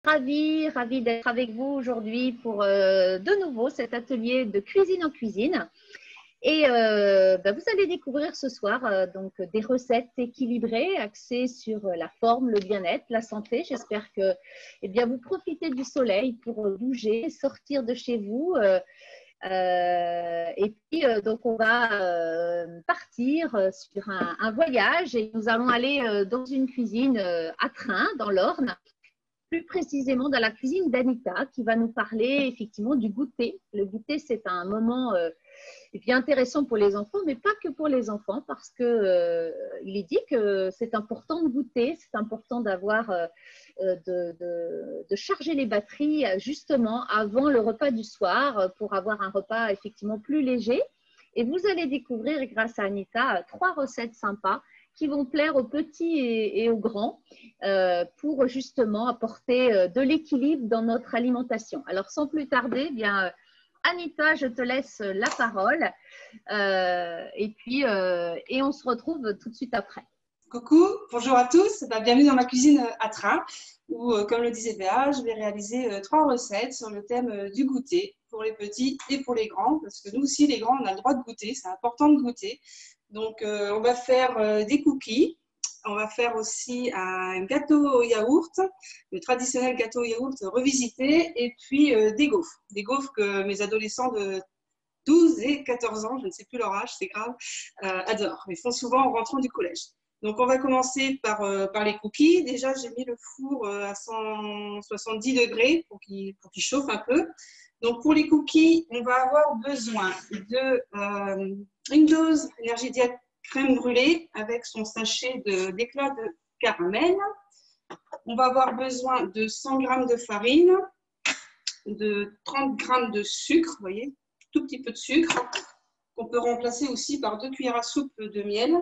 Ravie d'être avec vous aujourd'hui pour de nouveau cet atelier de cuisine en cuisine. Et vous allez découvrir ce soir donc des recettes équilibrées, axées sur la forme, le bien-être, la santé. J'espère que vous profitez du soleil pour bouger, sortir de chez vous. Et puis, donc, on va partir sur un voyage et nous allons aller dans une cuisine à Train, dans l'Orne. Plus précisément dans la cuisine d'Anita, qui va nous parler effectivement du goûter. Le goûter, c'est un moment intéressant pour les enfants, mais pas que pour les enfants, parce que il est dit que c'est important de goûter, c'est important d'avoir de charger les batteries justement avant le repas du soir pour avoir un repas effectivement plus léger. Et vous allez découvrir, grâce à Anita, 3 recettes sympas qui vont plaire aux petits et aux grands pour justement apporter de l'équilibre dans notre alimentation. Alors, sans plus tarder, Anita, je te laisse la parole et on se retrouve tout de suite après. Coucou, bonjour à tous, bienvenue dans ma cuisine à Train où, comme le disait Béa, je vais réaliser 3 recettes sur le thème du goûter pour les petits et pour les grands, parce que nous aussi les grands on a le droit de goûter, c'est important de goûter. Donc on va faire des cookies, on va faire aussi un gâteau au yaourt, le traditionnel gâteau au yaourt revisité, et puis des gaufres que mes adolescents de 12 et 14 ans, je ne sais plus leur âge, c'est grave, adorent. Ils font souvent en rentrant du collège. Donc, on va commencer par les cookies. Déjà, j'ai mis le four à 170 degrés pour qu'il chauffe un peu. Donc, pour les cookies, on va avoir besoin d'une dose Énergie Diète crème brûlée avec son sachet d'éclat de caramel. On va avoir besoin de 100 g de farine, de 30 g de sucre, vous voyez, tout petit peu de sucre, qu'on peut remplacer aussi par 2 cuillères à soupe de miel.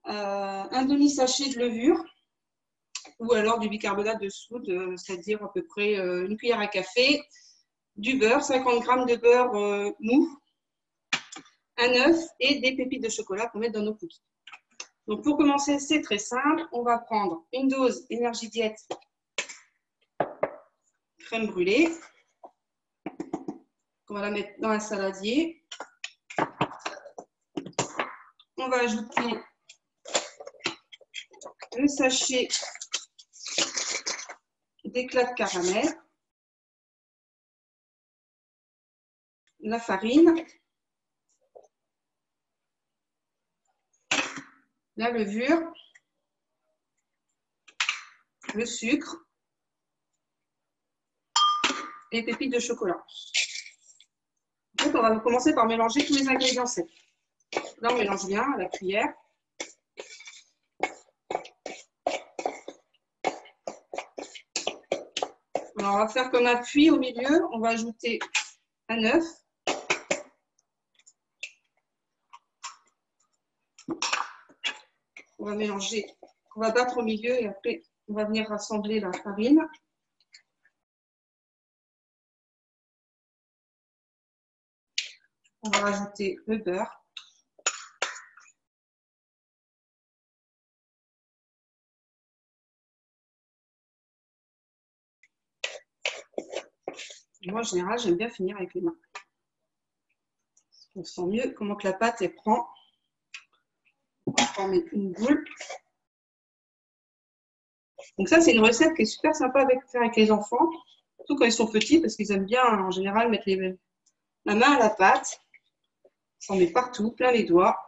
Un demi-sachet de levure ou alors du bicarbonate de soude, c'est-à-dire à peu près 1 cuillère à café, du beurre, 50 g de beurre mou, un œuf et des pépites de chocolat pour mettre dans nos cookies. Donc pour commencer, c'est très simple. On va prendre une dose Énergie Diète crème brûlée. On va la mettre dans un saladier. On va ajouter le sachet d'éclat de caramel, la farine, la levure, le sucre et les pépites de chocolat. En fait, on va commencer par mélanger tous les ingrédients secs. Là, on mélange bien à la cuillère. Alors, on va faire comme appui au milieu. On va ajouter un œuf. On va mélanger, on va battre au milieu et après, on va venir rassembler la farine. On va rajouter le beurre. Moi, en général, j'aime bien finir avec les mains. On sent mieux comment que la pâte elle prend. On va former une boule. Donc ça, c'est une recette qui est super sympa à faire avec les enfants, surtout quand ils sont petits, parce qu'ils aiment bien en général mettre la main à la pâte. Ça en met partout, plein les doigts.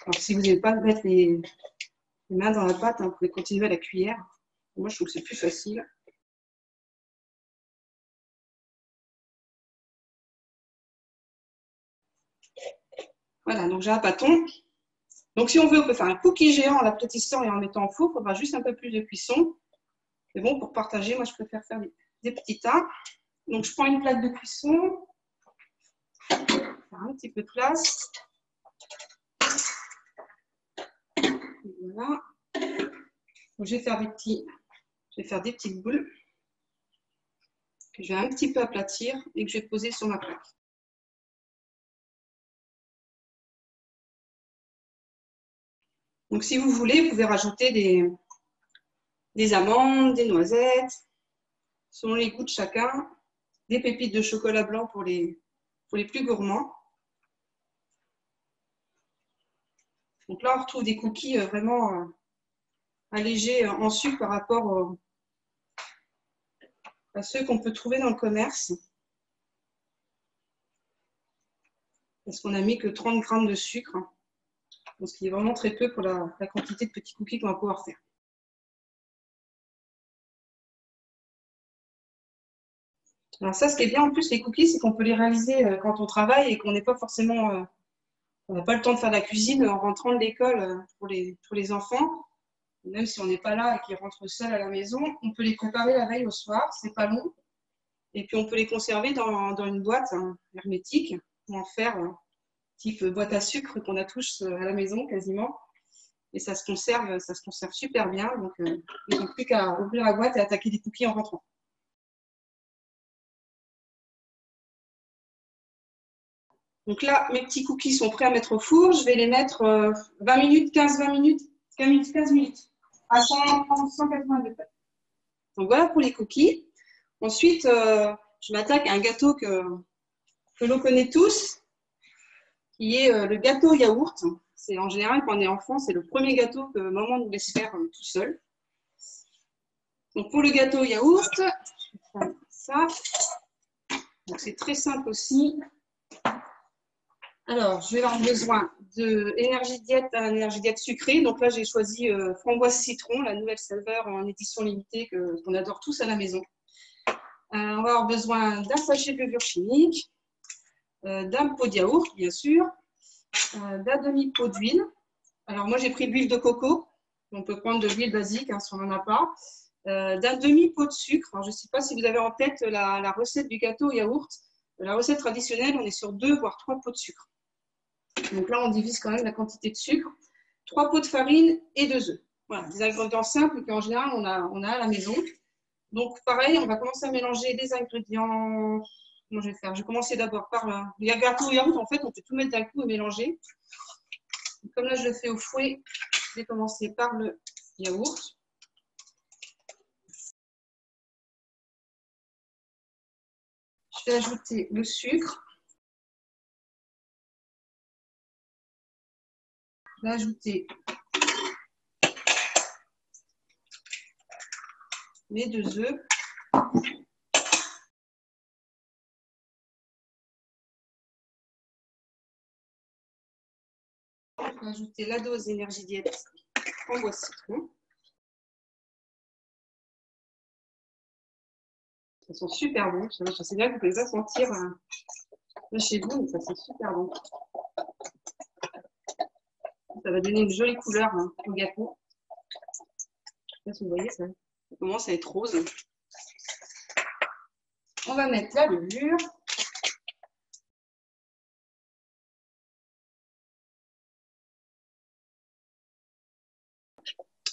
Alors si vous n'avez pas mettre les mains dans la pâte, vous pouvez continuer à la cuillère. Moi, je trouve que c'est plus facile. Voilà, donc j'ai un bâton. Donc si on veut, on peut faire un cookie géant en l'aplatissant et en mettant au four. Il faudra juste un peu plus de cuisson. Mais bon, pour partager, moi, je préfère faire des petits tas. Donc je prends une plaque de cuisson. Faire un petit peu de place. Voilà. Donc, je vais faire des petites boules que je vais un petit peu aplatir et que je vais poser sur ma plaque. Donc si vous voulez, vous pouvez rajouter des amandes, des noisettes, selon les goûts de chacun, des pépites de chocolat blanc pour les plus gourmands. Donc là, on retrouve des cookies vraiment allégés en sucre par rapport à ceux qu'on peut trouver dans le commerce. Parce qu'on n'a mis que 30 grammes de sucre, ce qui est vraiment très peu pour la quantité de petits cookies qu'on va pouvoir faire. Alors ça, ce qui est bien en plus, les cookies, c'est qu'on peut les réaliser quand on travaille et qu'on n'est pas forcément, on n'a pas le temps de faire de la cuisine en rentrant de l'école pour les enfants. Même si on n'est pas là et qu'ils rentrent seuls à la maison, on peut les préparer la veille au soir, c'est pas long. Et puis on peut les conserver dans une boîte hermétique pour en faire type boîte à sucre qu'on a tous à la maison quasiment. Et ça se conserve super bien. Donc ils n'ont plus qu'à ouvrir la boîte et attaquer des cookies en rentrant. Donc là, mes petits cookies sont prêts à mettre au four. Je vais les mettre 20 minutes, 15 minutes à 180 degrés. Donc voilà pour les cookies. Ensuite, je m'attaque à un gâteau que l'on connaît tous, qui est le gâteau yaourt. C'est en général, quand on est enfant, c'est le premier gâteau que maman nous laisse faire tout seul. Donc pour le gâteau yaourt, je vais faire ça. Donc c'est très simple aussi. Alors, je vais avoir besoin de Énergie Diète sucrée. Donc là, j'ai choisi framboise citron, la nouvelle saveur en édition limitée qu'on adore tous à la maison. On va avoir besoin d'un sachet de levure chimique, d'un pot de yaourt, bien sûr, d'un demi-pot d'huile. Alors moi, j'ai pris de l'huile de coco. On peut prendre de l'huile basique si on n'en a pas. D'un demi-pot de sucre. Alors, je ne sais pas si vous avez en tête la recette du gâteau au yaourt. La recette traditionnelle, on est sur 2 voire 3 pots de sucre. Donc là, on divise quand même la quantité de sucre. 3 pots de farine et 2 œufs. Voilà, des ingrédients simples qu'en général, on a à la maison. Donc pareil, on va commencer à mélanger les ingrédients. Comment je vais faire? Je vais commencer d'abord par le gâteau au yaourt. En fait, on peut tout mettre d'un coup et mélanger. Comme là, je le fais au fouet, je vais commencer par le yaourt. Je vais ajouter le sucre. Je vais ajouter les 2 œufs. Je vais ajouter la dose Énergie Diète framboise citron. Ça sent super bon. Je sais bien que vous pouvez pas sentir chez vous, mais ça sent super bon. Ça va donner une jolie couleur au gâteau. Je sais pas si vous voyez, ça commence à être rose. On va mettre la levure.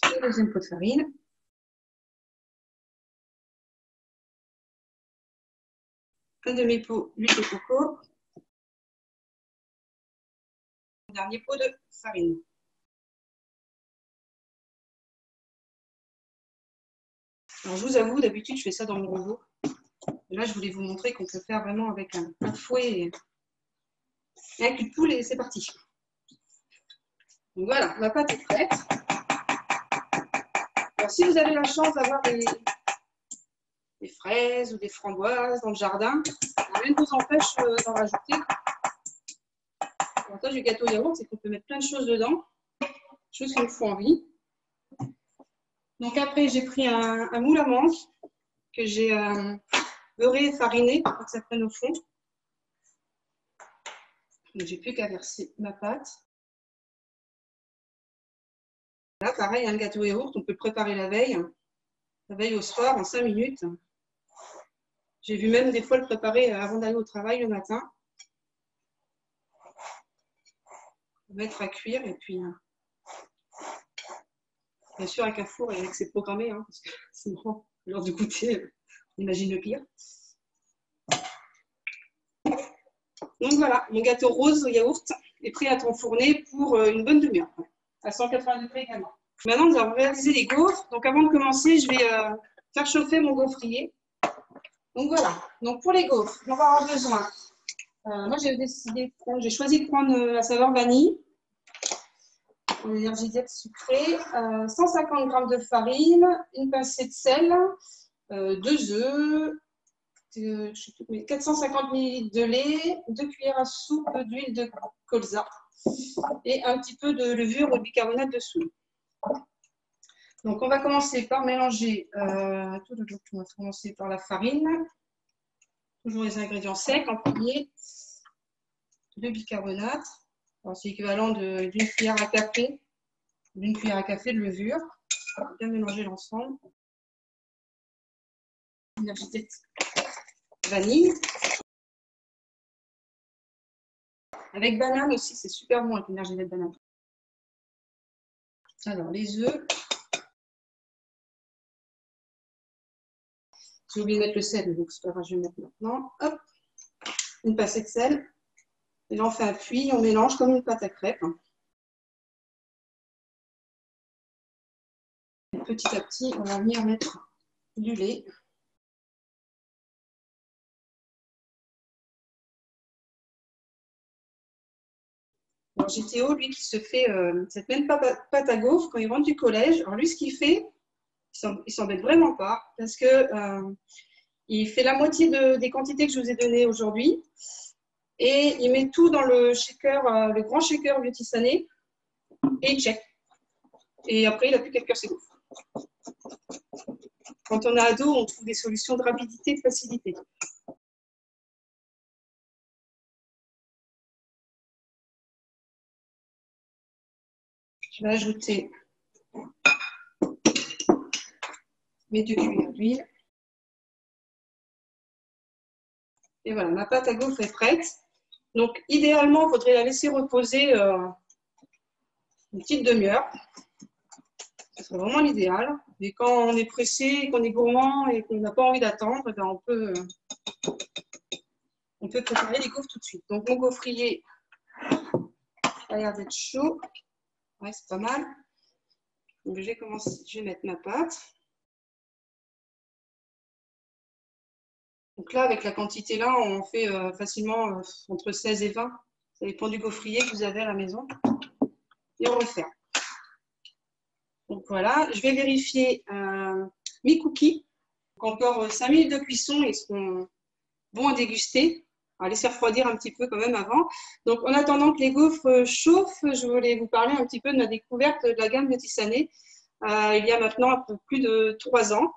Le deuxième pot de farine. Un demi-pot d'huile de coco. Le dernier pot de farine. Alors, je vous avoue, d'habitude, je fais ça dans mon robot. Et là, je voulais vous montrer qu'on peut faire vraiment avec un fouet et un cul de poule et c'est parti. Donc voilà, ma pâte est prête. Alors, si vous avez la chance d'avoir des fraises ou des framboises dans le jardin, rien ne vous empêche d'en rajouter. L'avantage du gâteau yaourt, c'est qu'on peut mettre plein de choses dedans, choses qui nous font envie. Donc après, j'ai pris un moule à mangue que j'ai beurré et fariné pour que ça prenne au fond. J'ai plus qu'à verser ma pâte. Là, pareil, un gâteau yaourt, on peut le préparer la veille au soir en 5 minutes. J'ai vu même des fois le préparer avant d'aller au travail le matin. Mettre à cuire et puis bien sûr avec un four et avec c'est programmé, parce que sinon lors du goûter, on imagine le pire. Donc voilà, mon gâteau rose au yaourt est prêt à être enfourné pour une bonne demi-heure, à 180 degrés également. Maintenant, nous allons réaliser les gaufres. Donc, avant de commencer, je vais faire chauffer mon gaufrier. Donc, voilà. Donc, pour les gaufres, on va avoir besoin. Moi, j'ai choisi de prendre la saveur vanille. L'énergie diète sucrée. 150 g de farine, une pincée de sel, 2 œufs, 450 ml de lait, 2 cuillères à soupe d'huile de colza et un petit peu de levure au bicarbonate de soude. Donc, on va commencer par mélanger, on va commencer par la farine, toujours les ingrédients secs en premier, le bicarbonate, c'est l'équivalent d'une cuillère à café, de levure, bien mélanger l'ensemble. L'énergie de vanille. Avec banane aussi, c'est super bon avec l'énergie de banane. Alors, les œufs. J'ai oublié de mettre le sel, donc c'est pas grave, je vais le mettre maintenant. Hop, une pincée de sel. Et là, on fait un puits, on mélange comme une pâte à crêpes. Et petit à petit, on va venir mettre du lait. Alors, j'ai Théo, lui, qui se fait cette même pâte à gaufres quand il rentre du collège. Alors, lui, ce qu'il fait, il s'embête vraiment pas parce que il fait la moitié des quantités que je vous ai données aujourd'hui et il met tout dans le shaker, le grand shaker Beauty-Sané et il check. Et après, il n'a plus qu'à cuire ses gaufres. Quand on est ado, on trouve des solutions de rapidité et de facilité. Je vais ajouter mes 2 cuillères d'huile. Et voilà, ma pâte à gaufres est prête. Donc, idéalement, il faudrait la laisser reposer une petite demi-heure. Ce serait vraiment l'idéal. Mais quand on est pressé, qu'on est gourmand et qu'on n'a pas envie d'attendre, ben on peut préparer les gaufres tout de suite. Donc, mon gaufrier a l'air d'être chaud. Ouais, c'est pas mal. Donc, je vais mettre ma pâte. Donc là, avec la quantité là, on fait facilement entre 16 et 20. Ça dépend du gaufrier que vous avez à la maison. Et on referme. Donc voilà, je vais vérifier mes cookies. Donc encore 5 minutes de cuisson, ils seront bons à déguster. On va laisser refroidir un petit peu quand même avant. Donc en attendant que les gaufres chauffent, je voulais vous parler un petit peu de ma découverte de la gamme Beauty-Sané. Il y a maintenant un peu plus de 3 ans.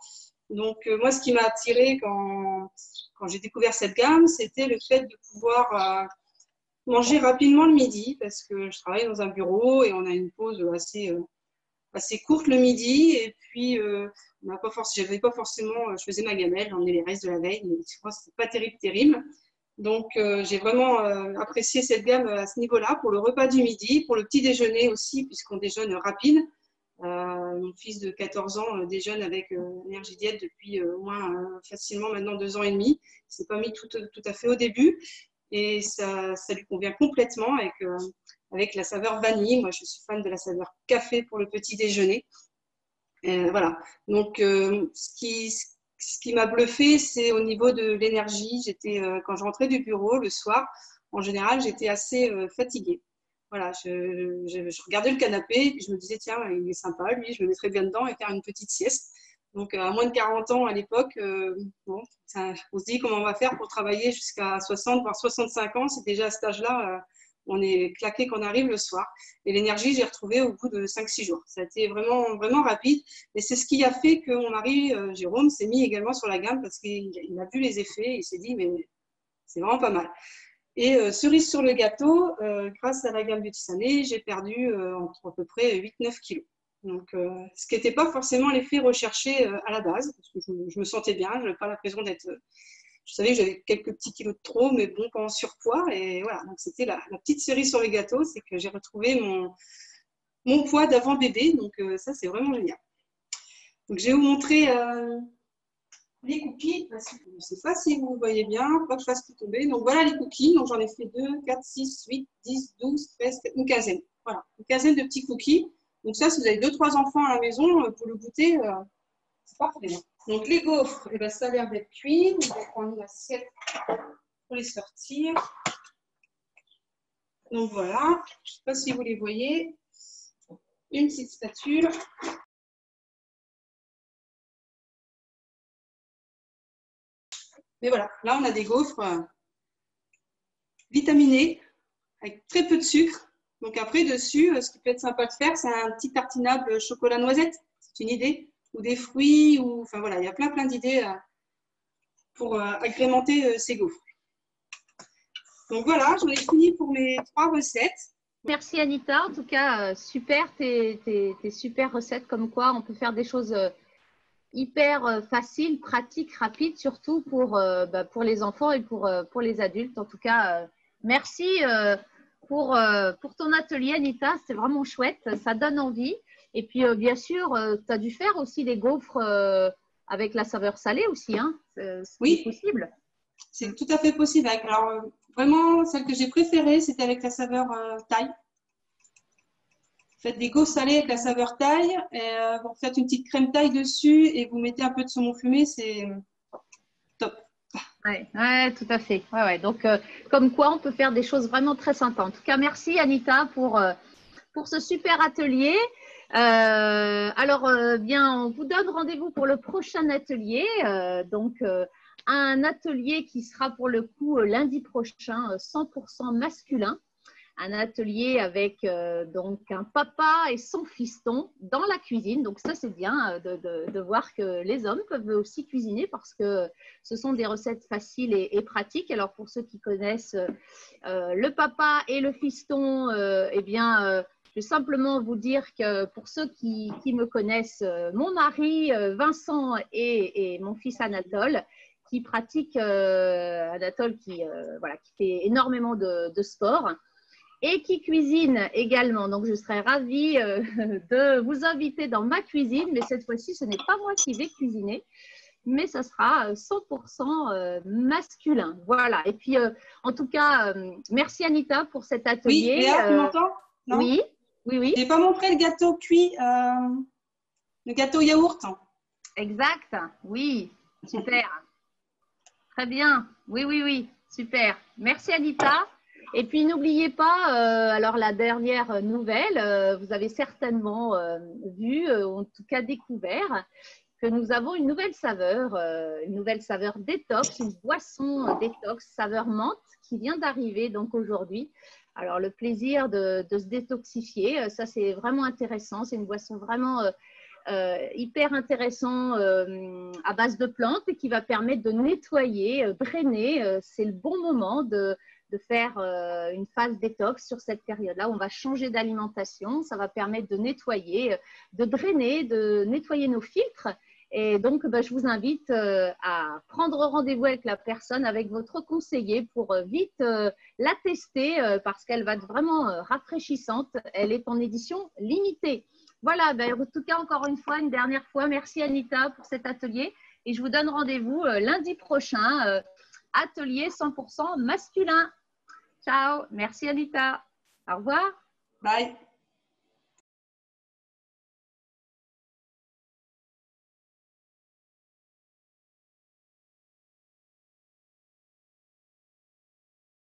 Donc moi, ce qui m'a attirée quand j'ai découvert cette gamme, c'était le fait de pouvoir manger rapidement le midi, parce que je travaille dans un bureau et on a une pause assez courte le midi. Et puis, j'avais pas forcément, je faisais ma gamelle, j'en ai les restes de la veille, mais je pense que c'est pas terrible. Donc, j'ai vraiment apprécié cette gamme à ce niveau-là, pour le repas du midi, pour le petit déjeuner aussi, puisqu'on déjeune rapide. Mon fils de 14 ans déjeune avec Énergie Diète depuis au moins facilement maintenant 2 ans et demi. Il ne s'est pas mis tout à fait au début et ça lui convient complètement avec la saveur vanille. Moi, je suis fan de la saveur café pour le petit déjeuner. Voilà. Donc, ce qui m'a bluffé, c'est au niveau de l'énergie. Quand je rentrais du bureau le soir, en général, j'étais assez fatiguée. Voilà, je regardais le canapé et puis je me disais, tiens, il est sympa, lui, je me mettrais bien dedans et faire une petite sieste. Donc, à moins de 40 ans à l'époque, on se dit comment on va faire pour travailler jusqu'à 60, voire 65 ans. C'est déjà à cet âge-là, on est claqué quand on arrive le soir. Et l'énergie, j'ai retrouvé au bout de 5-6 jours. Ça a été vraiment, vraiment rapide. Et c'est ce qui a fait que mon mari, Jérôme, s'est mis également sur la gamme parce qu'il a vu les effets et il s'est dit, mais c'est vraiment pas mal. Et cerise sur le gâteau, grâce à la gamme Beauty-Sané, j'ai perdu entre à peu près 8-9 kilos. Donc, ce qui n'était pas forcément l'effet recherché à la base, parce que je me sentais bien, je n'avais pas l'impression d'être... Je savais que j'avais quelques petits kilos de trop, mais bon, pas en surpoids. Et voilà, donc c'était la petite cerise sur le gâteau, c'est que j'ai retrouvé mon poids d'avant bébé. Donc, ça, c'est vraiment génial. Donc, je vais vous montrer... les cookies, je ne sais pas si vous voyez bien, il faut pas que je fasse tout tomber. Donc voilà les cookies, donc j'en ai fait 2, 4, 6, 8, 10, 12, 13, une quinzaine. Voilà, une quinzaine de petits cookies. Donc ça, si vous avez 2-3 enfants à la maison, pour le goûter, c'est parfait. Donc les gaufres, eh ben, ça a l'air d'être cuit. Donc, je vais prendre une assiette pour les sortir. Donc voilà, je ne sais pas si vous les voyez. Une petite spatule. Mais voilà, là on a des gaufres vitaminées avec très peu de sucre. Donc après dessus, ce qui peut être sympa de faire, c'est un petit tartinable chocolat noisette. C'est une idée. Ou des fruits, ou enfin voilà, il y a plein d'idées pour agrémenter ces gaufres. Donc voilà, j'en ai fini pour mes 3 recettes. Merci Anita, en tout cas, super tes super recettes, comme quoi on peut faire des choses hyper faciles, pratiques, rapides, surtout pour les enfants et pour les adultes. En tout cas, merci pour ton atelier Anita, c'est vraiment chouette, ça donne envie. Et puis bien sûr, tu as dû faire aussi des gaufres avec la saveur salée aussi, hein, oui, c'est possible. C'est tout à fait possible. Alors vraiment, celle que j'ai préférée, c'était avec la saveur thaï. Faites des gaufres salées avec la saveur thaï, vous faites une petite crème thaï dessus et vous mettez un peu de saumon fumé, c'est top. Ouais, tout à fait. Ouais. Donc, comme quoi, on peut faire des choses vraiment très sympas. En tout cas, merci Anita pour ce super atelier. Bien, on vous donne rendez-vous pour le prochain atelier. Un atelier qui sera pour le coup lundi prochain, 100% masculin. Un atelier avec donc un papa et son fiston dans la cuisine. Donc ça, c'est bien de voir que les hommes peuvent aussi cuisiner parce que ce sont des recettes faciles et pratiques. Alors pour ceux qui connaissent le papa et le fiston, je vais simplement vous dire que pour ceux qui me connaissent, mon mari Vincent et mon fils Anatole, qui pratique Anatole qui fait énormément de sport et qui cuisine également. Donc, je serais ravie de vous inviter dans ma cuisine, mais cette fois-ci, ce n'est pas moi qui vais cuisiner, mais ça sera 100% masculin. Voilà. Et puis, en tout cas, merci Anita pour cet atelier. Oui, Léa, tu m'entends? Oui. Je n'ai pas montré le gâteau cuit, le gâteau yaourt. Exact. Oui, super. Très bien. Oui. Super. Merci Anita. Et puis, n'oubliez pas, alors la dernière nouvelle, vous avez certainement vu, en tout cas découvert, que nous avons une nouvelle saveur détox, une boisson détox saveur menthe qui vient d'arriver donc aujourd'hui. Alors, le plaisir de se détoxifier, ça c'est vraiment intéressant. C'est une boisson vraiment hyper intéressant à base de plantes et qui va permettre de nettoyer, drainer. C'est le bon moment de faire une phase détox sur cette période-là. On va changer d'alimentation, ça va permettre de nettoyer, de drainer, de nettoyer nos filtres. Et donc, je vous invite à prendre rendez-vous avec la personne, avec votre conseiller pour vite la tester parce qu'elle va être vraiment rafraîchissante. Elle est en édition limitée. Voilà, en tout cas, encore une fois, une dernière fois, merci Anita pour cet atelier. Et je vous donne rendez-vous lundi prochain, atelier 100% masculin. Ciao, merci Anita. Au revoir. Bye.